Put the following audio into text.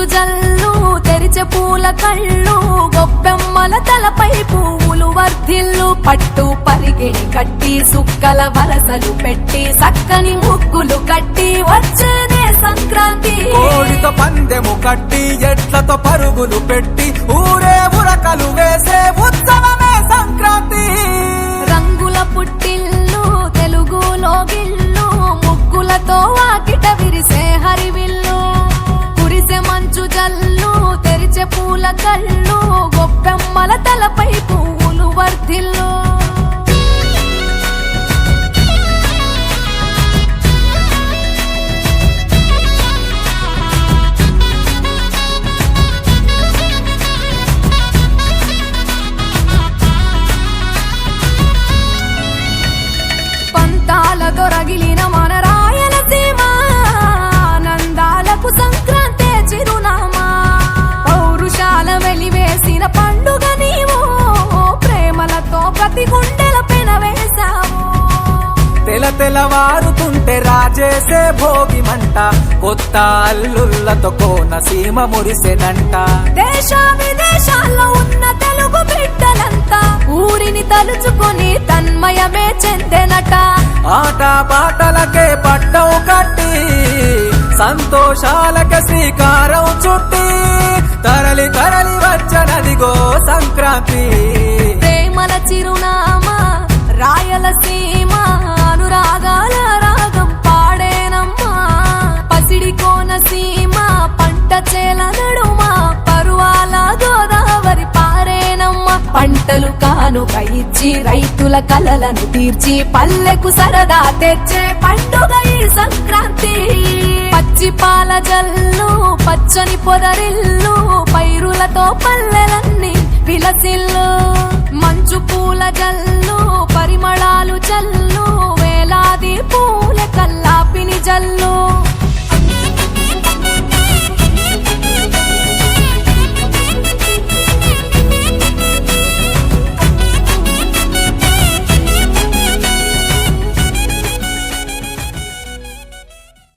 మంచు జల్లు తెరిచే పూల కళ్ళు గొప్పెమ్మల తలపై పువ్వులు వర్ధిల్లు పట్టు పరిగెడి కట్టి సుక్కల వరసలు పెట్టి సక్కని ముగ్గులు కట్టి వచ్చేనే సంక్రాంతి కోడితో పందెము కట్టి ఎట్లతో పరుగులు పెట్టి ఊరే ఉరకలు వేసే ఉత్సవమే సంక్రాంతి రంగుల పుట్టిల్లు తెలుగులో గిల్లు ముగ్గులతో వాకిట విరిసే హరివిల్లు కురిసే మంచు జల్లు తెరిచే పూల కళ్ళు గొప్పెమ్మల తలపై పువ్వులు వర్ధిల్లు పంతాలతో రగిలిన మన రాయలసీమ ఆనందాలకు సంక్రాంతి చిరునామా పౌరుషాల వెలివేసిన పండుగ నీవు ప్రేమలతో ప్రతి గుండెల పెనవేశావు తెలవారుతుంటే రాజేసే భోగి మంట కొత్త అల్లుళ్ళతో కోనసీమ మురిసెనంట దేశ విదేశాల్లో ఉన్న తెలుగు బిడ్డలంతా ఊరిని తలుచుకొని తన్మయమే చెందెనట ఆట పాటలకే పట్టం కట్టి సంతోషాలకే శ్రీకారం చుట్టి తరలి తరలి వచ్చనదిగో సంక్రాంతి ప్రేమల చిరునామా రాయలసీమ అనురాగాల రాగం పాడేనమ్మా పసిడి కోనసీమ పంట చేల నడుమ పరువాల గోదావరి పారేనమ్మా పంటలు కానుక ఇచ్చి రైతుల కలలను తీర్చి పల్లెకు సరదా తెచ్చే పండుగ ఈ సంక్రాంతి పచ్చి పాల జల్లు పచ్చని పొదరిల్లు పైరులతో పల్లెలన్నీ విలసిల్లు మంచు పూల జల్లు పరిమళాలు జల్లు వేలాది పూల కల్లాపిని జల్లు